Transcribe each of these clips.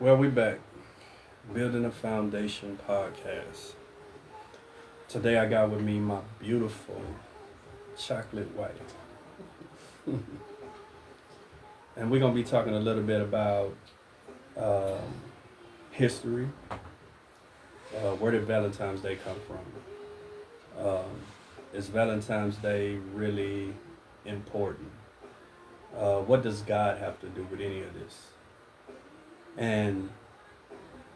Well, we back. Building a Foundation podcast. Today I got with me my beautiful chocolate wife. And we're going to be talking a little bit about um, history. Where did Valentine's Day come from? Is Valentine's Day really important? What does God have to do with any of this? And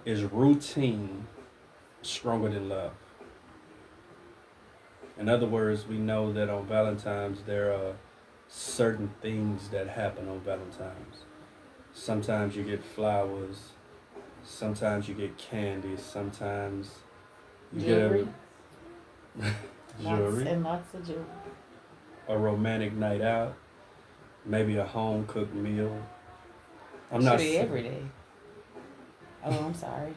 is routine stronger than love? In other words, we know that on Valentine's there are certain things that happen on Valentine's. Sometimes you get flowers, sometimes you get candy, sometimes you Jewelry, get a lots jewelry, and lots of jewelry. a romantic night out, maybe a home cooked meal. I'm Should not be sa- every day. Oh, I'm sorry.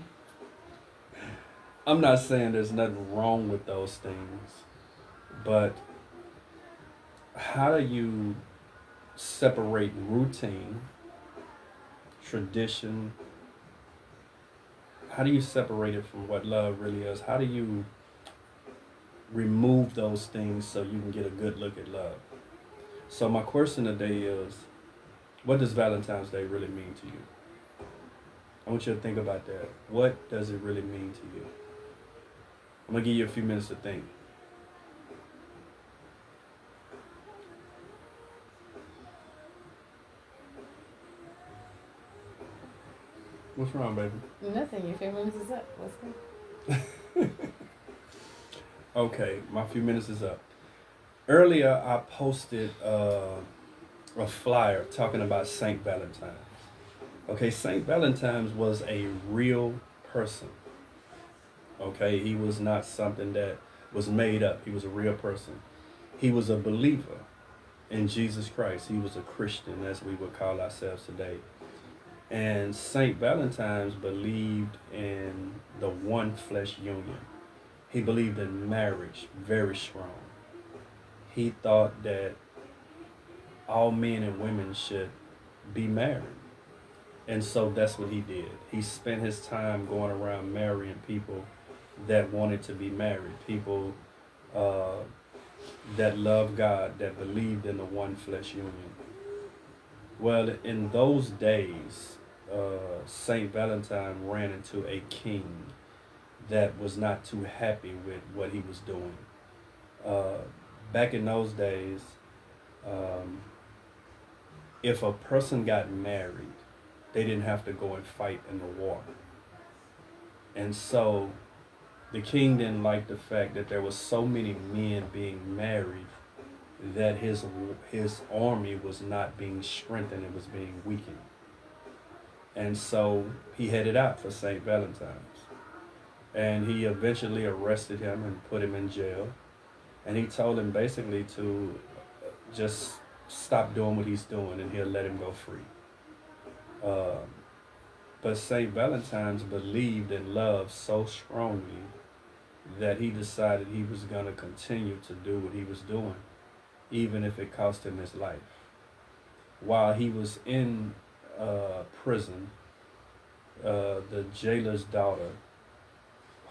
I'm not saying there's nothing wrong with those things, but how do you separate routine, tradition? How do you separate it from what love really is? How do you remove those things so you can get a good look at love? So my question today is, what does Valentine's Day really mean to you? I want you to think about that. What does it really mean to you? I'm gonna give you a few minutes to think. What's wrong, baby? Nothing. Your 5 minutes is up. Let's go. Okay, my few minutes is up. Earlier, I posted a flyer talking about Saint Valentine. Okay, Saint Valentine's was a real person. Okay, he was not something that was made up. He was a real person. He was a believer in Jesus Christ. He was a Christian, as we would call ourselves today. And Saint Valentine's believed in the one flesh union. He believed in marriage very strong. He thought that all men and women should be married. And so that's what he did. He spent his time going around marrying people that wanted to be married, people uh, that loved God, that believed in the one flesh union. Well, in those days, Saint Valentine ran into a king that was not too happy with what he was doing. Uh, Back in those days, um, if a person got married, they didn't have to go and fight in the war. And so the king didn't like the fact that there was so many men being married that his army was not being strengthened, it was being weakened. And so he headed out for St. Valentine's. And he eventually arrested him and put him in jail. And he told him basically to just stop doing what he's doing and he'll let him go free. Um, but St. Valentine's believed in love so strongly that he decided he was going to continue to do what he was doing, even if it cost him his life. While he was in prison, the jailer's daughter,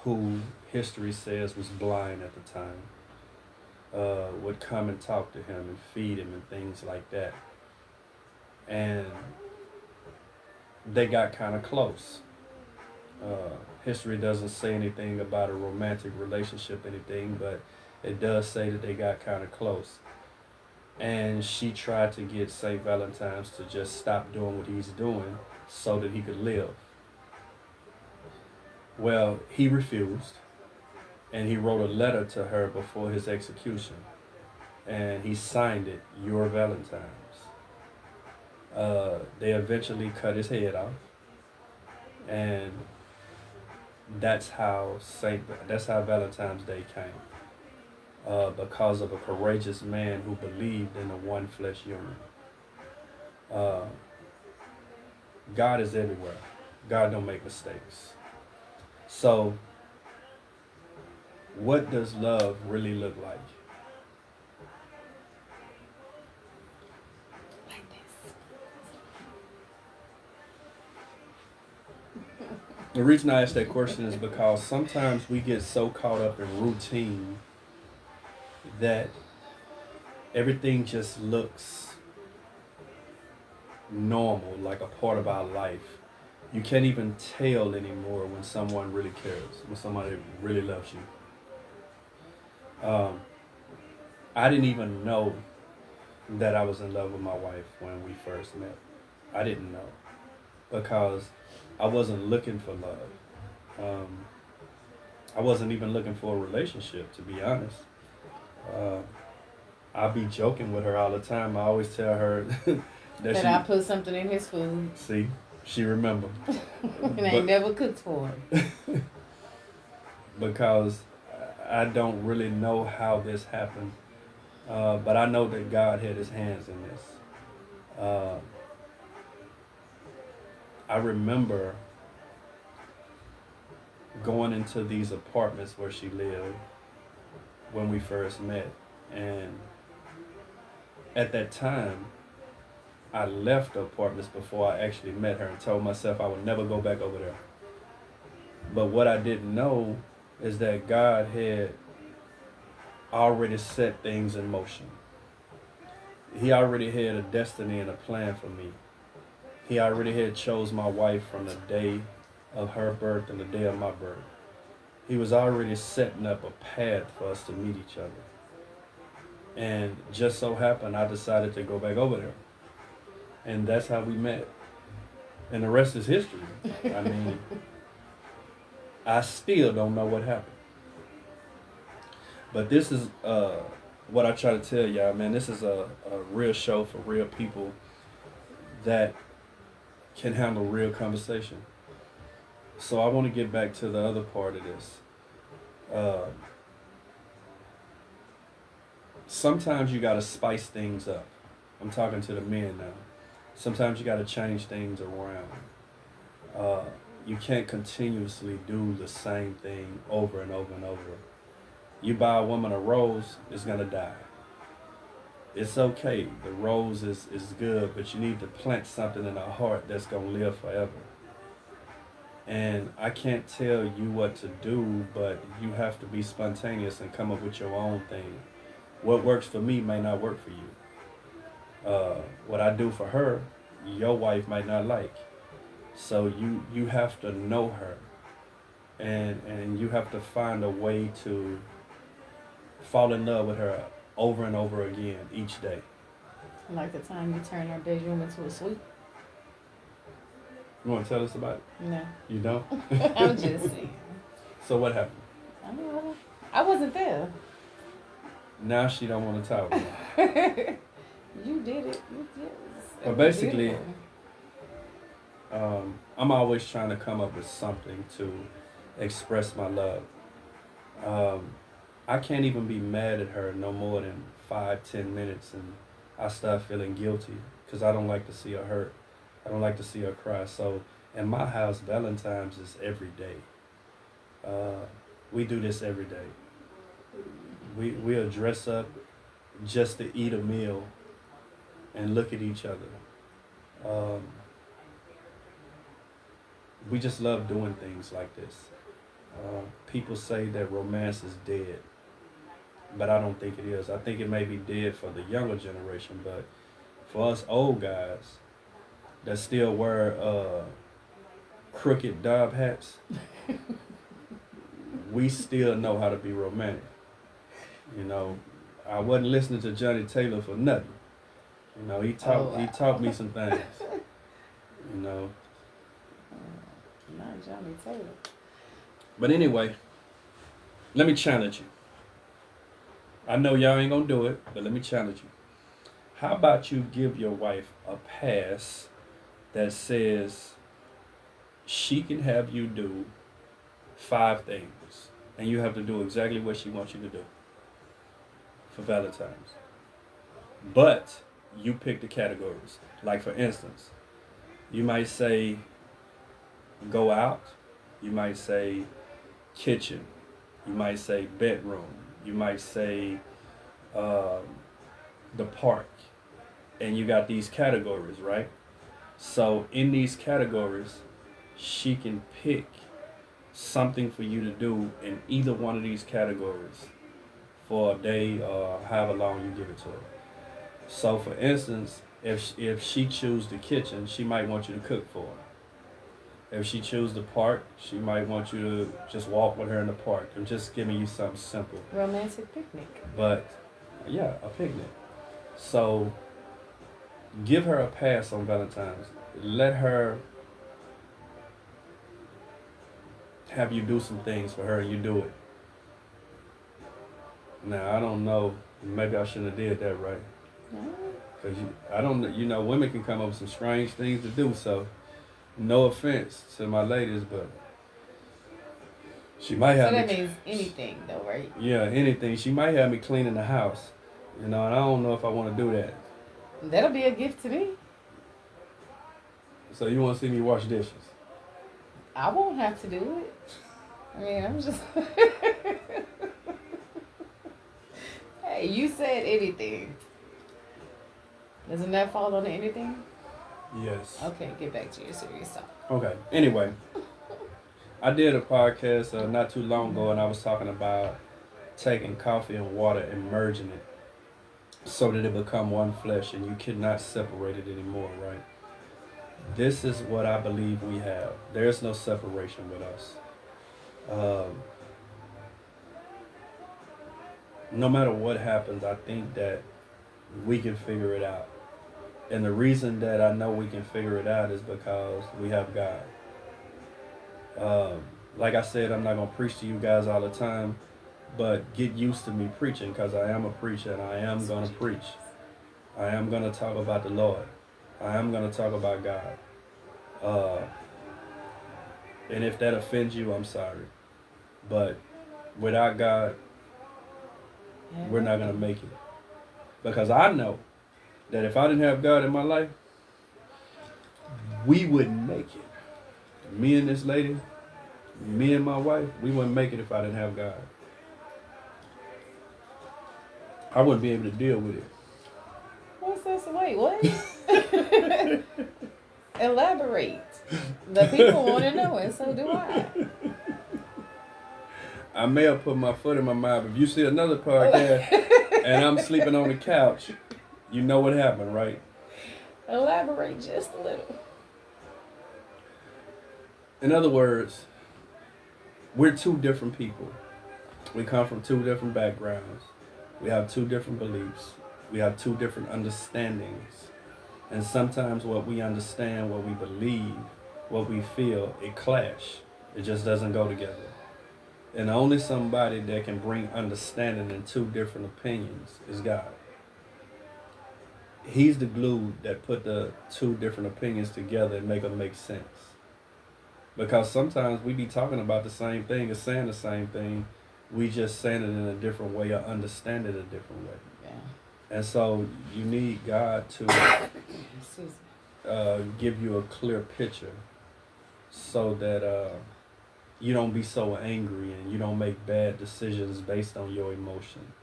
who history says was blind at the time, would come and talk to him and feed him and things like that. And they got kind of close. History doesn't say anything about a romantic relationship, anything, but it does say that they got kind of close. And she tried to get St. Valentine's to just stop doing what he's doing so that he could live. Well, he refused, and he wrote a letter to her before his execution, and he signed it, Your Valentine's. They eventually cut his head off, and that's how Valentine's Day came. Because of a courageous man who believed in the one flesh union. Uh, God is everywhere. God don't make mistakes. So, what does love really look like? Like this. The reason I ask that question is because sometimes we get so caught up in routine that everything just looks normal, like a part of our life. You can't even tell anymore when someone really cares, when somebody really loves you. Um, I didn't even know that I was in love with my wife when we first met. I didn't know because I wasn't looking for love. Um, I wasn't even looking for a relationship, to be honest. Uh, I be joking with her all the time. I always tell her that That I put something in his food see, she remember. and I But never cooked for him. because I don't really know how this happened, but I know that God had His hands in this. Uh, I remember going into these apartments where she lived when we first met, and at that time, I left the apartments before I actually met her and told myself I would never go back over there. But what I didn't know is that God had already set things in motion. He already had a destiny and a plan for me. He already had chose my wife from the day of her birth and the day of my birth. He was already setting up a path for us to meet each other. And just so happened I decided to go back over there. And that's how we met. And the rest is history. I mean, I still don't know what happened. But this is what I try to tell y'all, man. This is a real show for real people that can handle real conversation. So I want to get back to the other part of this. Uh, Sometimes you got to spice things up. I'm talking to the men now. Sometimes you got to change things around. Uh, you can't continuously do the same thing over and over and over. You buy a woman a rose, it's gonna die. It's okay. The rose is good, but you need to plant something in her heart that's gonna live forever. And I can't tell you what to do, but you have to be spontaneous and come up with your own thing. What works for me may not work for you. What I do for her, your wife might not like. So you have to know her, and you have to find a way to fall in love with her over and over again each day. Like the time you turned our bedroom into a suite. You want to tell us about it? No. You don't? I'm just saying. So what happened? I don't know. I wasn't there. Now she don't want to talk about it. You did it. You did it. But basically, I'm always trying to come up with something to express my love. I can't even be mad at her no more than 5-10 minutes, and I start feeling guilty because I don't like to see her hurt. I don't like to see her cry. So in my house, Valentine's is every day. We do this every day. We'll dress up just to eat a meal and look at each other. We just love doing things like this. People say that romance is dead, but I don't think it is. I think it may be dead for the younger generation, but for us old guys that still wear crooked Dob hats, we still know how to be romantic. You know, I wasn't listening to Johnny Taylor for nothing. You know, he taught me some things. You know. Not Johnny Taylor. But anyway, let me challenge you. I know y'all ain't gonna do it, but let me challenge you. How about you give your wife a pass that says she can have you do 5 things, and you have to do exactly what she wants you to do for Valentine's. But you pick the categories. Like for instance, you might say go out. You might say kitchen. You might say bedroom. You might say the park. And you got these categories, right? So in these categories, she can pick something for you to do in either one of these categories for a day or however long you give it to her. So, for instance, if she chooses the kitchen, she might want you to cook for her. If she chooses the park, she might want you to just walk with her in the park. I'm just giving you something simple. Romantic picnic. But yeah, a picnic. So give her a pass on Valentine's. Let her have you do some things for her and you do it. Now, I don't know. Maybe I shouldn't have did that, right? Because I don't, women can come up with some strange things to do. So, no offense to my ladies, but she might have So that me. means anything, though, right? Yeah, anything. She might have me cleaning the house, and I don't know if I want to do that. That'll be a gift to me. So you want to see me wash dishes? I won't have to do it. I mean, I'm just. Hey, you said anything. Doesn't that fall under anything? Yes. Okay, get back to your serious talk. Okay. Anyway, I did a podcast not too long ago, and I was talking about taking coffee and water and merging it so that it become one flesh, and you cannot separate it anymore, right? This is what I believe we have. There's no separation with us. No matter what happens, I think that we can figure it out. And the reason that I know we can figure it out is because we have God. Like I said, I'm not going to preach to you guys all the time, but get used to me preaching, because I am a preacher and I am going to preach. I am going to talk about the Lord. I am going to talk about God. And if that offends you, I'm sorry. But without God, we're not going to make it. Because I know that if I didn't have God in my life, we wouldn't make it. Me and this lady, me and my wife, we wouldn't make it if I didn't have God. I wouldn't be able to deal with it. What's this? Wait, what? Elaborate. The people want to know, and so do I. I may have put my foot in my mouth. If you see another podcast and I'm sleeping on the couch, you know what happened, right? Elaborate just a little. In other words, we're two different people. We come from two different backgrounds. We have two different beliefs. We have two different understandings. And sometimes what we understand, what we believe, what we feel, it clash. It just doesn't go together. And only somebody that can bring understanding in two different opinions is God. He's the glue that put the two different opinions together and make them make sense. Because sometimes we be talking about the same thing or saying the same thing. We just saying it in a different way or understand it a different way. Yeah. And so you need God to give you a clear picture so that you don't be so angry and you don't make bad decisions based on your emotions.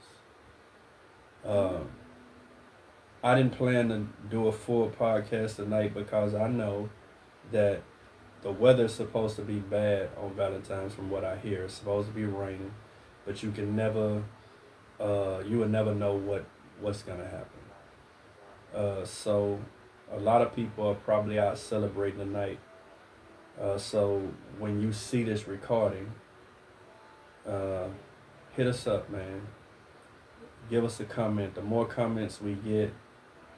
I didn't plan to do a full podcast tonight because I know that the weather's supposed to be bad on Valentine's from what I hear. It's supposed to be raining, but you can never, you would never know what's gonna happen. So a lot of people are probably out celebrating tonight. So when you see this recording, hit us up, man. Give us a comment. The more comments we get,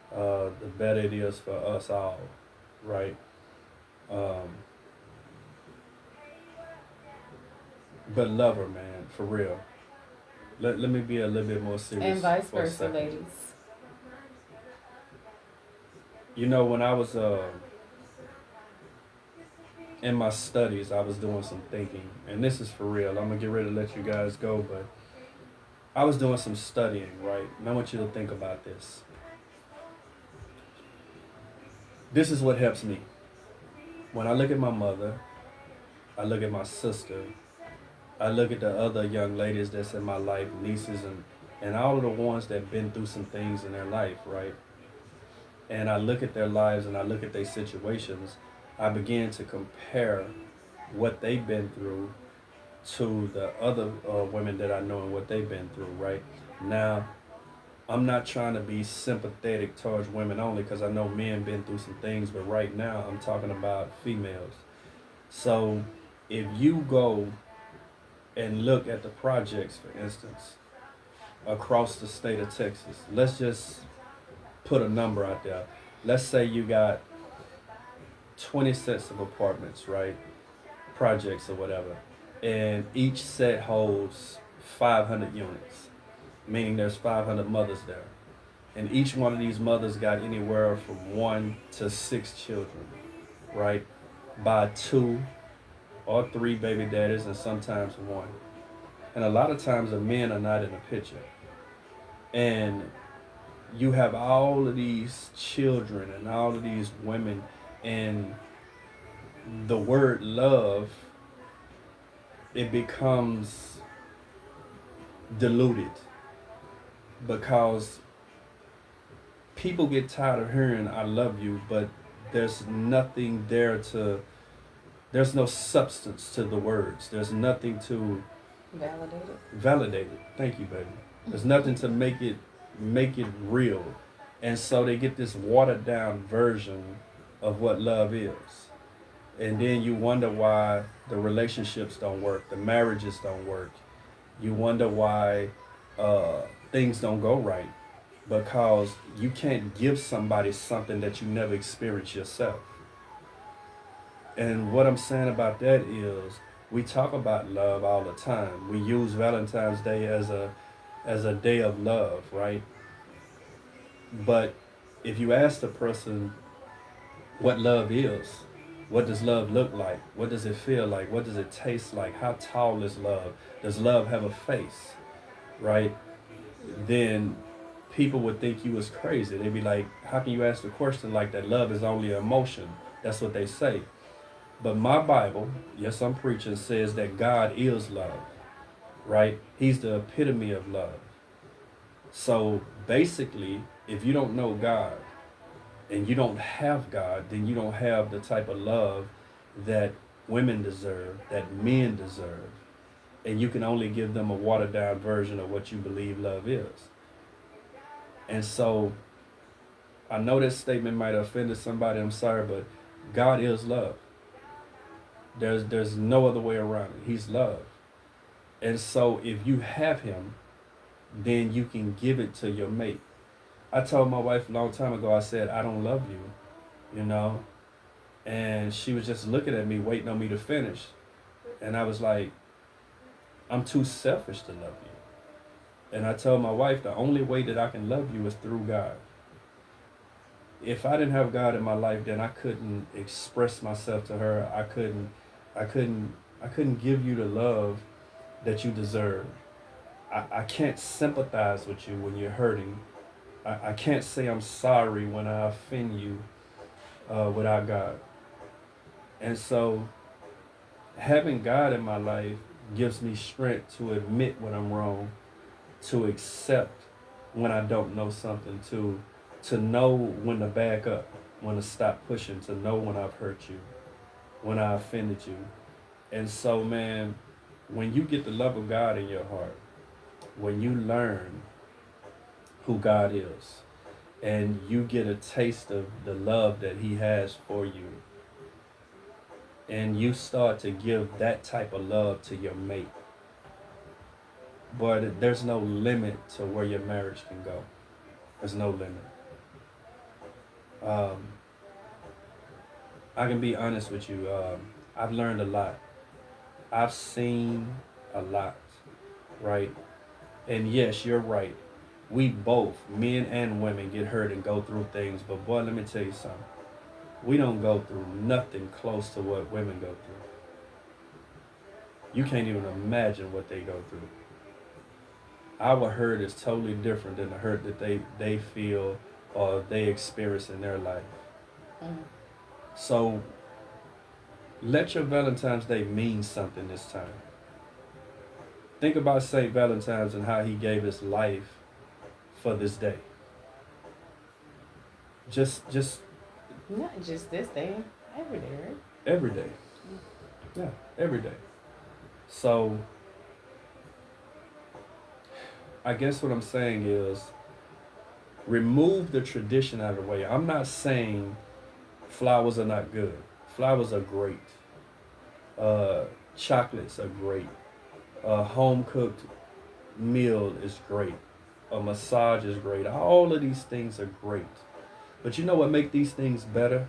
the better it is for us all, right? But love her, man, for real. Let me be a little bit more serious. And vice versa, ladies. When I was in my studies, I was doing some thinking, and this is for real. I'm gonna get ready to let you guys go, but I was doing some studying, right? And I want you to think about this. This is what helps me. When I look at my mother, I look at my sister, I look at the other young ladies that's in my life, nieces and all of the ones that been through some things in their life, right? And I look at their lives and I look at their situations, I begin to compare what they've been through to the other women that I know and what they've been through, right? Now, I'm not trying to be sympathetic towards women only because I know men been through some things, but right now I'm talking about females. So if you go and look at the projects, for instance, across the state of Texas, let's just put a number out there. Let's say you got 20 sets of apartments, right? Projects or whatever. And each set holds 500 units, meaning there's 500 mothers there. And each one of these mothers got anywhere from 1 to 6 children, right? By 2 or 3 baby daddies and sometimes one. And a lot of times the men are not in the picture. And you have all of these children and all of these women, and the word love, it becomes diluted because people get tired of hearing I love you, but there's nothing there to, there's no substance to the words. There's nothing to validate it. Thank you, baby. There's nothing to make it real. And so they get this watered down version of what love is. And then you wonder why the relationships don't work, the marriages don't work. You wonder why things don't go right, because you can't give somebody something that you never experienced yourself. And what I'm saying about that is we talk about love all the time. We use Valentine's Day as a day of love, right? But if you ask the person what love is, what does love look like? What does it feel like? What does it taste like? How tall is love? Does love have a face? Right? Then people would think you was crazy. They'd be like, how can you ask a question like that? Love is only an emotion. That's what they say. But my Bible, yes, I'm preaching, says that God is love. Right? He's the epitome of love. So basically, if you don't know God and you don't have God, then you don't have the type of love that women deserve, that men deserve. And you can only give them a watered down version of what you believe love is. And so I know this statement might have offended somebody, I'm sorry, but God is love. There's no other way around it. He's love. And so if you have him, then you can give it to your mate. I told my wife a long time ago, I said, I don't love you, you know? And she was just looking at me, waiting on me to finish. And I was like, I'm too selfish to love you. And I told my wife, the only way that I can love you is through God. If I didn't have God in my life, then I couldn't express myself to her. I couldn't give you the love that you deserve. I can't sympathize with you when you're hurting. I can't say I'm sorry when I offend you without God. And so having God in my life gives me strength to admit when I'm wrong, to accept when I don't know something, to know when to back up, when to stop pushing, to know when I've hurt you, when I offended you. And so, man, when you get the love of God in your heart, when you learn who God is, and you get a taste of the love that he has for you, and you start to give that type of love to your mate, boy, there's no limit to where your marriage can go. There's no limit. I can be honest with you. I've learned a lot. I've seen a lot, right? And yes, you're right. We both, men and women, get hurt and go through things. But boy, let me tell you something. We don't go through nothing close to what women go through. You can't even imagine what they go through. Our hurt is totally different than the hurt that they feel or they experience in their life. Mm. So let your Valentine's Day mean something this time. Think about St. Valentine's and how he gave his life for this day. Just not just this day, every day, right? Every day. Yeah, every day. So I guess what I'm saying is remove the tradition out of the way. I'm not saying flowers are not good. Flowers are great. Uh, Chocolates are great. A home cooked meal is great. A massage is great. All of these things are great. But you know what make these things better?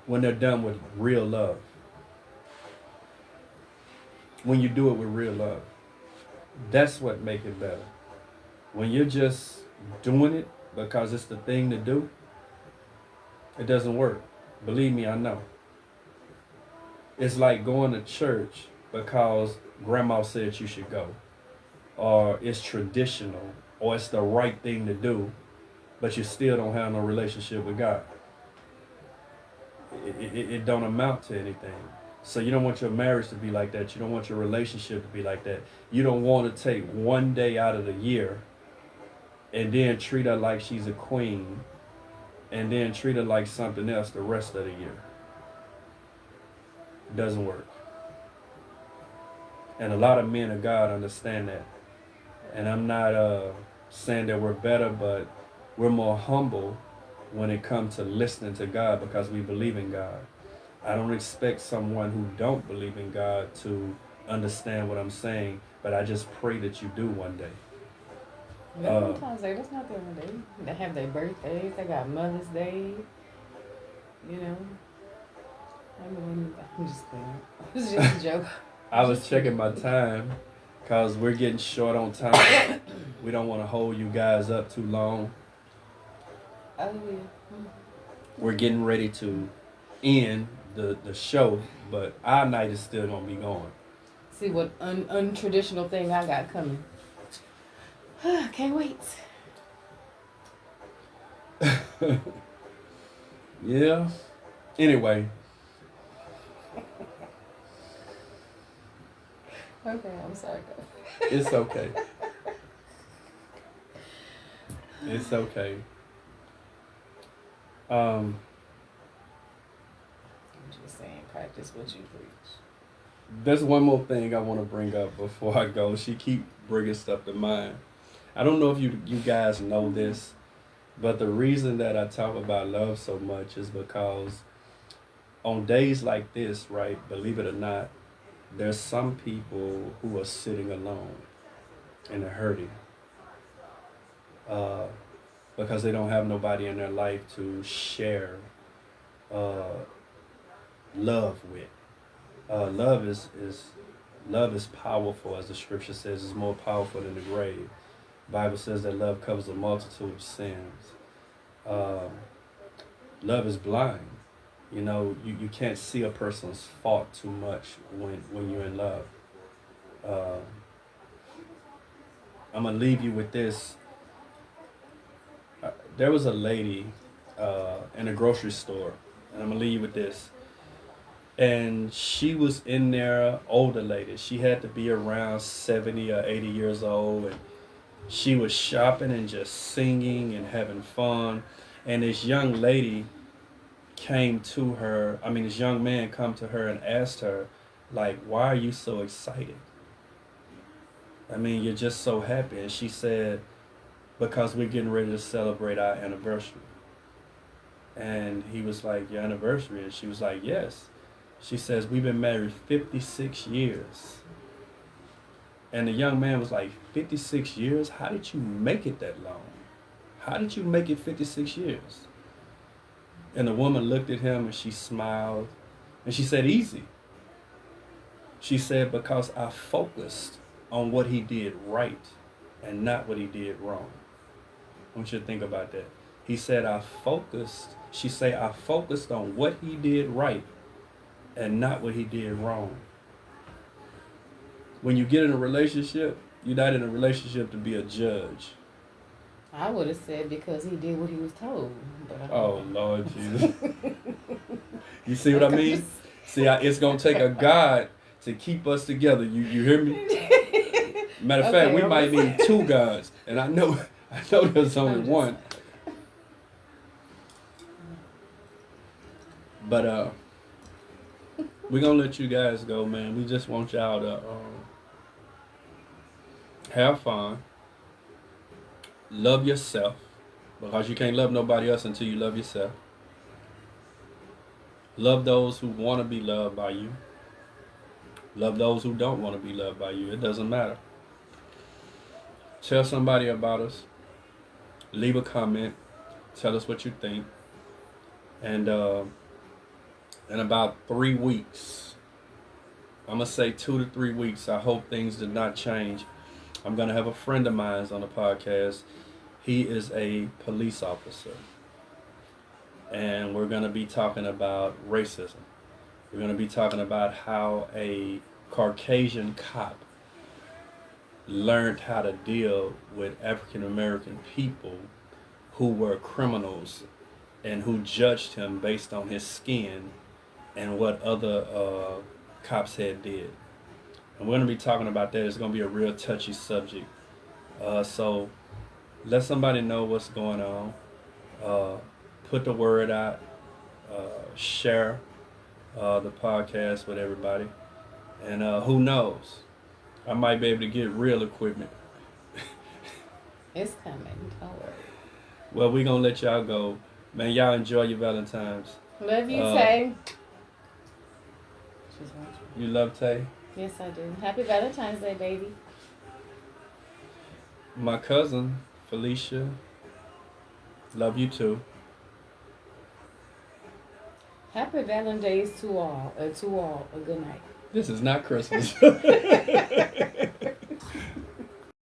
When they're done with real love. When you do it with real love. That's what make it better. When you're just doing it because it's the thing to do, it doesn't work. Believe me, I know. It's like going to church because grandma said you should go, or it's traditional, or it's the right thing to do, but you still don't have no relationship with God. It don't amount to anything. So you don't want your marriage to be like that. You don't want your relationship to be like that. You don't want to take one day out of the year and then treat her like she's a queen and then treat her like something else the rest of the year. It doesn't work. And a lot of men of God understand that. And I'm not saying that we're better, but we're more humble when it comes to listening to God because we believe in God. I don't expect someone who don't believe in God to understand what I'm saying, but I just pray that you do one day. Valentine's Day, that's not their day. They have their birthdays, they got Mother's Day, you know. I mean, I'm just kidding. It's just a joke. I was checking my time because we're getting short on time. We don't want to hold you guys up too long. Oh, yeah. We're getting ready to end the show, but our night is still going to be going. See what untraditional thing I got coming. Can't wait. Yeah. Anyway. Okay, I'm sorry. It's okay. It's okay. I'm just saying, practice what you preach. There's one more thing I want to bring up before I go. She keep bringing stuff to mind. I don't know if you guys know this, but the reason that I talk about love so much is because on days like this, right, believe it or not, there's some people who are sitting alone and they're hurting because they don't have nobody in their life to share love with. Love is powerful, as the scripture says. It's more powerful than the grave. The Bible says that love covers a multitude of sins. Love is blind. You know, you can't see a person's fault too much when you're in love. I'm going to leave you with this. There was a lady in a grocery store, and I'm going to leave you with this. And she was in there, older lady. She had to be around 70 or 80 years old. And she was shopping and just singing and having fun. And this young lady this young man come to her and asked her, like, why are you so excited? I mean, you're just so happy. And she said, because we're getting ready to celebrate our anniversary. And he was like, your anniversary? And she was like, yes. She says, we've been married 56 years. And the young man was like, 56 years? How did you make it that long? How did you make it 56 years? And the woman looked at him and she smiled. And she said, easy. She said, because I focused on what he did right and not what he did wrong. I want you to think about that. She said, I focused on what he did right and not what he did wrong. When you get in a relationship, you're not in a relationship to be a judge. I would have said because he did what he was told. But oh, Lord Jesus. You see what I mean? See, it's going to take a God to keep us together. You hear me? Matter of fact, we might need two gods. And I know there's only one. But we're going to let you guys go, man. We just want y'all to have fun, love yourself, because you can't love nobody else until you love yourself. Love those who want to be loved by you. Love those who don't want to be loved by you. It doesn't matter. Tell somebody about us. Leave a comment. Tell us what you think. And in about 3 weeks, I'm going to say 2 to 3 weeks, I hope things did not change. I'm going to have a friend of mine on the podcast. He is a police officer. And we're going to be talking about racism. We're going to be talking about how a Caucasian cop learned how to deal with African American people who were criminals and who judged him based on his skin and what other cops had did. And we're going to be talking about that. It's going to be a real touchy subject. So let somebody know what's going on. Put the word out. Share the podcast with everybody. And who knows? I might be able to get real equipment. It's coming. Don't worry. Well, we're going to let y'all go. Man, y'all enjoy your Valentine's. Love you, Tay. She's watching. You love Tay? Yes, I do. Happy Valentine's Day, baby. My cousin, Felicia, love you too. Happy Valentine's to all. A good night. This is not Christmas.